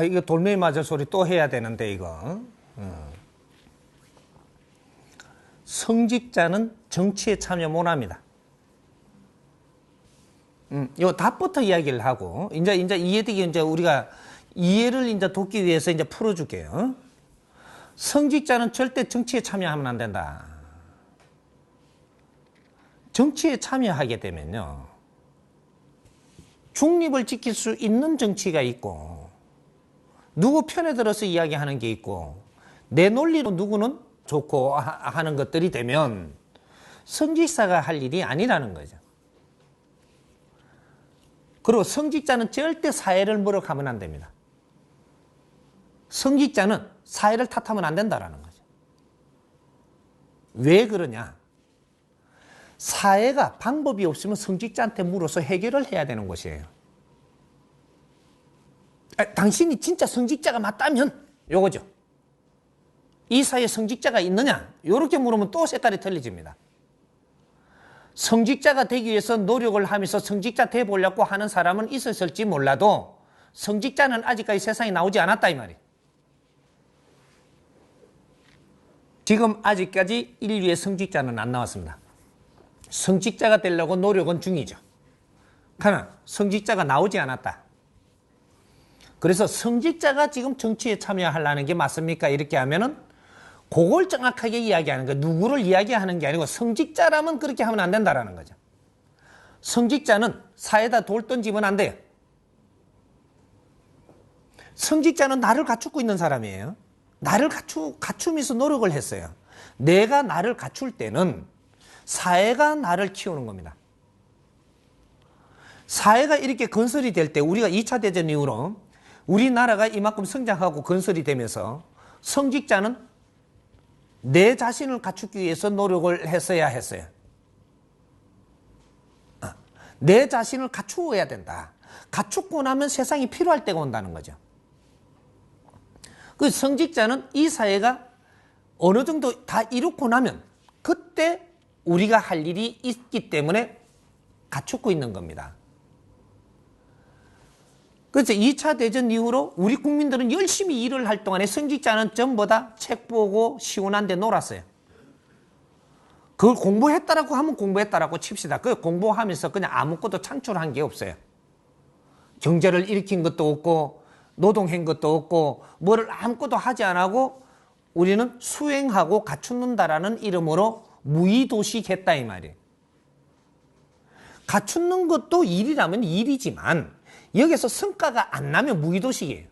이거 돌멩이 맞을 소리 또 해야 되는데, 이거. 성직자는 정치에 참여 못 합니다. 요 답부터 이야기를 하고, 이제 이해되게 이제 우리가 이해를 이제 돕기 위해서 이제 풀어줄게요. 성직자는 절대 정치에 참여하면 안 된다. 정치에 참여하게 되면요, 중립을 지킬 수 있는 정치가 있고, 누구 편에 들어서 이야기하는 게 있고, 내 논리로 누구는 좋고 하는 것들이 되면 성직자가 할 일이 아니라는 거죠. 그리고 성직자는 절대 사회를 물어가면 안 됩니다. 성직자는 사회를 탓하면 안 된다는 거죠. 왜 그러냐? 사회가 방법이 없으면 성직자한테 물어서 해결을 해야 되는 것이에요. 당신이 진짜 성직자가 맞다면 요거죠. 이 사회에 성직자가 있느냐? 이렇게 물으면 또 색깔이 틀려집니다. 성직자가 되기 위해서 노력을 하면서 성직자 돼보려고 하는 사람은 있었을지 몰라도 성직자는 아직까지 세상에 나오지 않았다 이 말이에요. 지금 아직까지 인류의 성직자는 안 나왔습니다. 성직자가 되려고 노력은 중이죠. 그러나 성직자가 나오지 않았다. 그래서 성직자가 지금 정치에 참여하려는 게 맞습니까? 이렇게 하면은 그걸 정확하게 이야기하는 거예요. 누구를 이야기하는 게 아니고 성직자라면 그렇게 하면 안 된다라는 거죠. 성직자는 사회에다 돌 던지면 안 돼요. 성직자는 나를 갖추고 있는 사람이에요. 나를 갖추면서 노력을 했어요. 내가 나를 갖출 때는 사회가 나를 키우는 겁니다. 사회가 이렇게 건설이 될 때 우리가 2차 대전 이후로 우리나라가 이만큼 성장하고 건설이 되면서 성직자는 내 자신을 갖추기 위해서 노력을 했어야 했어요. 내 자신을 갖추어야 된다. 갖추고 나면 세상이 필요할 때가 온다는 거죠. 그 성직자는 이 사회가 어느 정도 다 이루고 나면 그때 우리가 할 일이 있기 때문에 갖추고 있는 겁니다. 그래서 2차 대전 이후로 우리 국민들은 열심히 일을 할 동안에 성직자는 전부 다 책 보고 시원한 데 놀았어요. 그걸 공부했다라고 하면 공부했다라고 칩시다. 그걸 공부하면서 그냥 아무것도 창출한 게 없어요. 경제를 일으킨 것도 없고 노동한 것도 없고 뭐를 아무것도 하지 않고 우리는 수행하고 갖추는다라는 이름으로 무의도식했다 이 말이에요. 갖추는 것도 일이라면 일이지만 여기서 성과가 안 나면 무의도식이에요.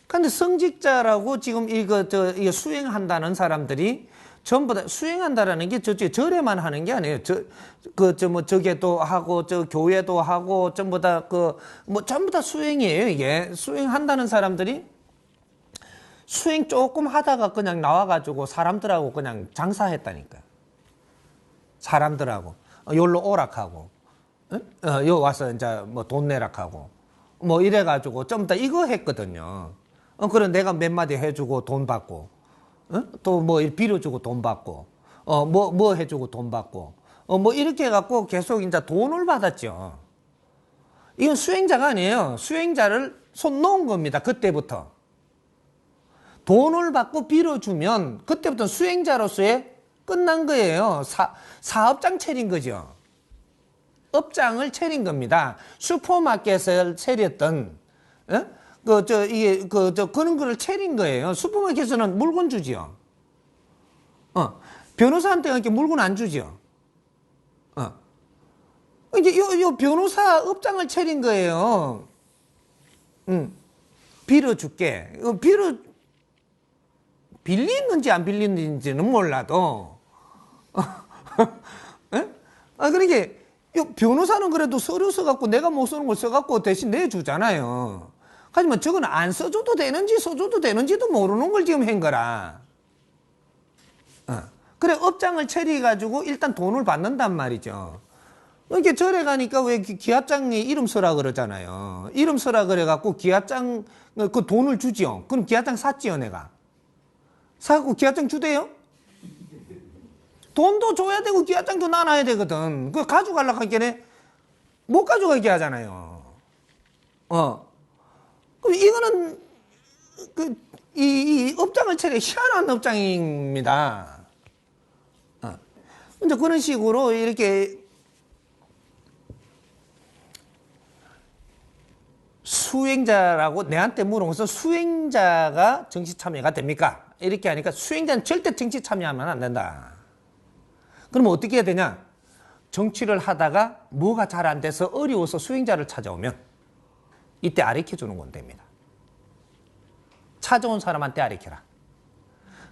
그런데 성직자라고 지금 이거 수행한다는 사람들이 전부 다 수행한다라는 게 절에만 하는 게 아니에요. 저게도 하고 교회도 하고 전부 다 전부 다 수행이에요. 이게 수행한다는 사람들이 수행 조금 하다가 그냥 나와가지고 사람들하고 그냥 장사했다니까요. 사람들하고 여기로 오락하고 여기 와서 이제 돈 내락하고 이래가지고 좀 더 이거 했거든요. 그래 내가 몇 마디 해주고 돈 받고 또 빌어주고 돈 받고 뭐 해주고 돈 받고 이렇게 해갖고 계속 이제 돈을 받았죠. 이건 수행자가 아니에요. 수행자를 손 놓은 겁니다. 그때부터 돈을 받고 빌어주면 그때부터 수행자로서의 끝난 거예요. 사업장 차린 거죠. 업장을 차린 겁니다. 슈퍼마켓을 차렸던, 그런 거를 차린 거예요. 슈퍼마켓에서는 물건 주지요. 변호사한테 이렇게 물건 안 주지요. 이제 요 변호사 업장을 차린 거예요. 빌어줄게. 빌리는지 안 빌리는지는 몰라도. 그러니까, 변호사는 그래도 서류 써갖고 내가 못 쓰는 걸 써갖고 대신 내주잖아요. 하지만 저건 안 써줘도 되는지 써줘도 되는지도 모르는 걸 지금 한 거라. 그래, 업장을 처리해가지고 일단 돈을 받는단 말이죠. 이렇게 절에 가니까 왜 기합장에 이름 써라 그러잖아요. 이름 써라 그래갖고 기합장, 그 돈을 주지요. 그럼 기합장 샀지요, 내가. 사고 기합장 주대요? 돈도 줘야 되고 기합장도 나눠야 되거든. 그거 가져가려고 하기에는 못 가져가게 하잖아요. 그럼 이거는 이 업장을 차려 희한한 업장입니다. 이제 그런 식으로 이렇게 수행자라고 내한테 물어보면서 수행자가 정치 참여가 됩니까? 이렇게 하니까 수행자는 절대 정치 참여하면 안 된다. 그러면 어떻게 해야 되냐? 정치를 하다가 뭐가 잘 안 돼서 어려워서 수행자를 찾아오면 이때 가르쳐 주는 건 됩니다. 찾아온 사람한테 가르쳐라.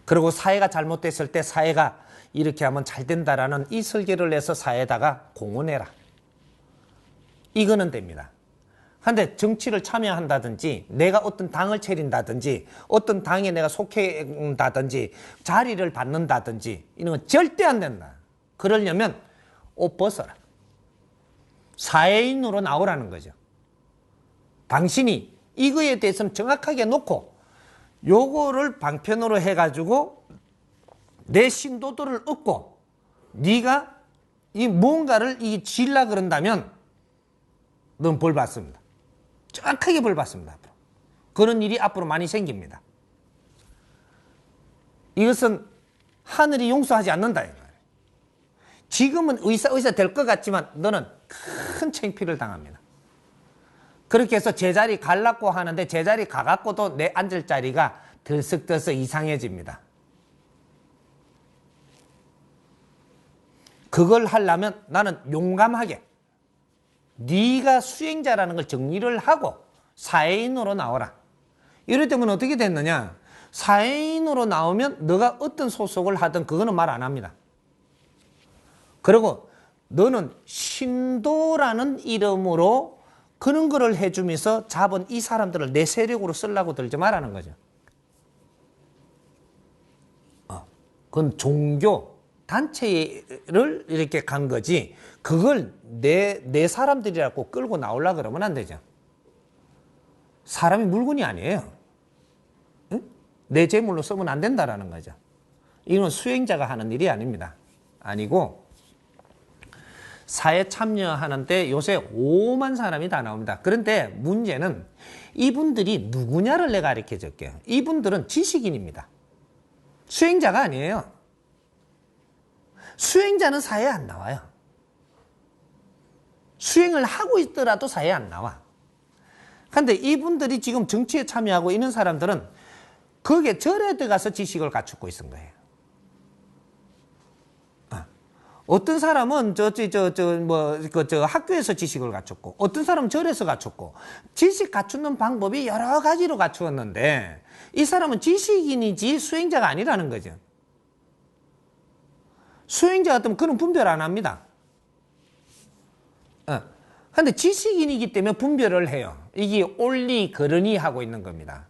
그리고 사회가 잘못됐을 때 사회가 이렇게 하면 잘 된다라는 이 설계를 해서 사회에다가 공헌해라. 이거는 됩니다. 근데 정치를 참여한다든지 내가 어떤 당을 차린다든지 어떤 당에 내가 속해다든지 자리를 받는다든지 이런 건 절대 안 된다. 그러려면 옷 벗어라. 사회인으로 나오라는 거죠. 당신이 이거에 대해서는 정확하게 놓고 요거를 방편으로 해가지고 내 신도들을 얻고 네가 이 뭔가를 질라 그런다면 넌 벌 받습니다. 정확하게 벌 받습니다. 그런 일이 앞으로 많이 생깁니다. 이것은 하늘이 용서하지 않는다. 지금은 의사 될 것 같지만 너는 큰 창피를 당합니다. 그렇게 해서 제자리 갈라고 하는데 제자리 가갖고도 내 앉을 자리가 들썩들썩 이상해집니다. 그걸 하려면 나는 용감하게 네가 수행자라는 걸 정리를 하고 사회인으로 나오라. 이럴 때면 어떻게 됐느냐? 사회인으로 나오면 너가 어떤 소속을 하든 그거는 말 안 합니다. 그리고 너는 신도라는 이름으로 그런 거를 해주면서 잡은 이 사람들을 내 세력으로 쓰려고 들지 말라는 거죠. 그건 종교 단체를 이렇게 간 거지 그걸 내 사람들이라고 끌고 나오려고 그러면 안 되죠. 사람이 물건이 아니에요. 응? 내 재물로 쓰면 안 된다라는 거죠. 이건 수행자가 하는 일이 아닙니다. 아니고 사회 참여하는데 요새 5만 사람이 다 나옵니다. 그런데 문제는 이분들이 누구냐를 내가 가르쳐 줄게요. 이분들은 지식인입니다. 수행자가 아니에요. 수행자는 사회에 안 나와요. 수행을 하고 있더라도 사회에 안 나와. 그런데 이분들이 지금 정치에 참여하고 있는 사람들은 거기에 절에 들어가서 지식을 갖추고 있는 거예요. 어떤 사람은 학교에서 지식을 갖췄고, 어떤 사람은 절에서 갖췄고, 지식 갖추는 방법이 여러 가지로 갖추었는데, 이 사람은 지식인이지 수행자가 아니라는 거죠. 수행자 같으면 그런 분별 안 합니다. 그런데 지식인이기 때문에 분별을 해요. 이게 옳리 그러니 하고 있는 겁니다.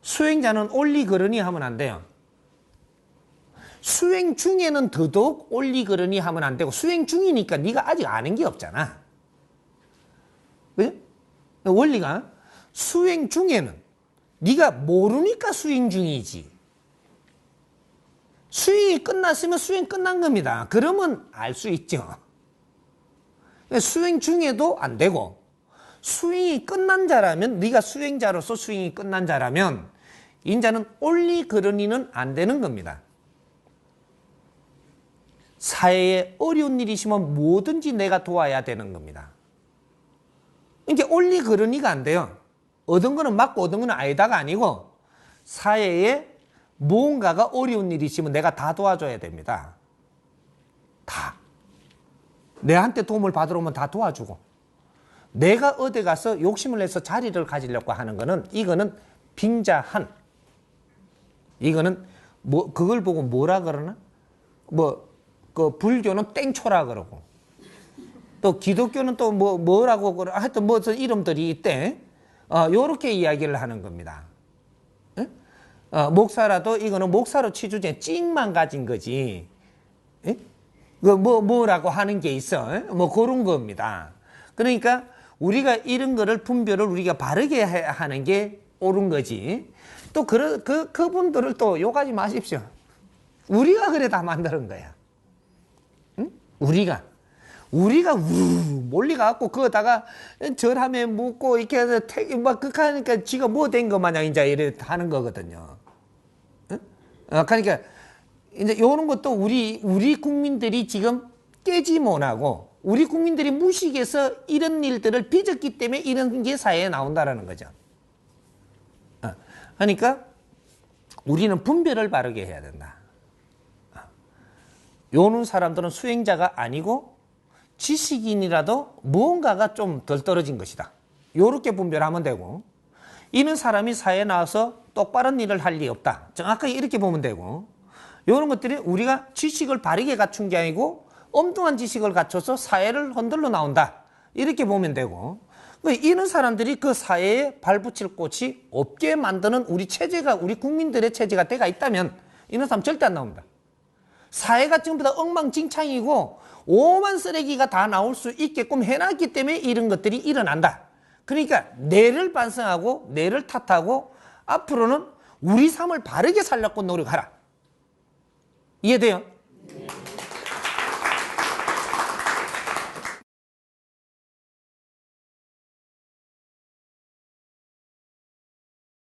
수행자는 옳리 그러니 하면 안 돼요. 수행 중에는 더더욱 옳리 그러니 하면 안 되고 수행 중이니까 네가 아직 아는 게 없잖아. 그죠? 원리가 수행 중에는 네가 모르니까 수행 중이지. 수행이 끝났으면 수행 끝난 겁니다. 그러면 알 수 있죠. 수행 중에도 안 되고 수행이 끝난 자라면 네가 수행자로서 수행이 끝난 자라면 인자는 옳리 그러니는 안 되는 겁니다. 사회에 어려운 일이 있으면 뭐든지 내가 도와야 되는 겁니다. 이게 옳리 그러니가 안 돼요. 얻은 거는 맞고 얻은 거는 아니다가 아니고 사회에 무언가가 어려운 일이 있으면 내가 다 도와줘야 됩니다. 다. 내한테 도움을 받으러 오면 다 도와주고 내가 어디 가서 욕심을 내서 자리를 가지려고 하는 거는 이거는 빙자한. 이거는 그걸 보고 뭐라 그러나? 불교는 땡초라 그러고 또 기독교는 또 뭐라고 그러 하여튼 무슨 이름들이 있대. 요렇게 이야기를 하는 겁니다. 목사라도 이거는 목사로 취주제 찡만 가진 거지. 뭐라고 하는 게 있어. 그런 겁니다. 그러니까 우리가 이런 거를 분별을 우리가 바르게 하는 게 옳은 거지. 또 그분들을 또 욕하지 마십시오. 우리가 그래 다 만드는 거야. 응? 우리가 우리가 몰리가갖고 그거다가 절함에 묻고 이렇게 해서 막 극하니까 지가 뭐 된 거 마냥 이제 이래 하는 거거든요. 그러니까 이제 요런 것도 우리 국민들이 지금 깨지 못하고 우리 국민들이 무식해서 이런 일들을 빚었기 때문에 이런 게 사회에 나온다라는 거죠. 그러니까 우리는 분별을 바르게 해야 된다. 요런 사람들은 수행자가 아니고 지식인이라도 무언가가 좀 덜 떨어진 것이다. 요렇게 분별하면 되고, 이런 사람이 사회에 나와서 똑바른 일을 할 리 없다. 정확하게 이렇게 보면 되고, 요런 것들이 우리가 지식을 바르게 갖춘 게 아니고 엉뚱한 지식을 갖춰서 사회를 흔들러 나온다. 이렇게 보면 되고, 이런 사람들이 그 사회에 발붙일 곳이 없게 만드는 우리 체제가, 우리 국민들의 체제가 돼가 있다면 이런 사람 절대 안 나옵니다. 사회가 전부 다 엉망진창이고 오만 쓰레기가 다 나올 수 있게끔 해놨기 때문에 이런 것들이 일어난다. 그러니까 뇌를 반성하고 뇌를 탓하고 앞으로는 우리 삶을 바르게 살려고 노력하라. 이해돼요?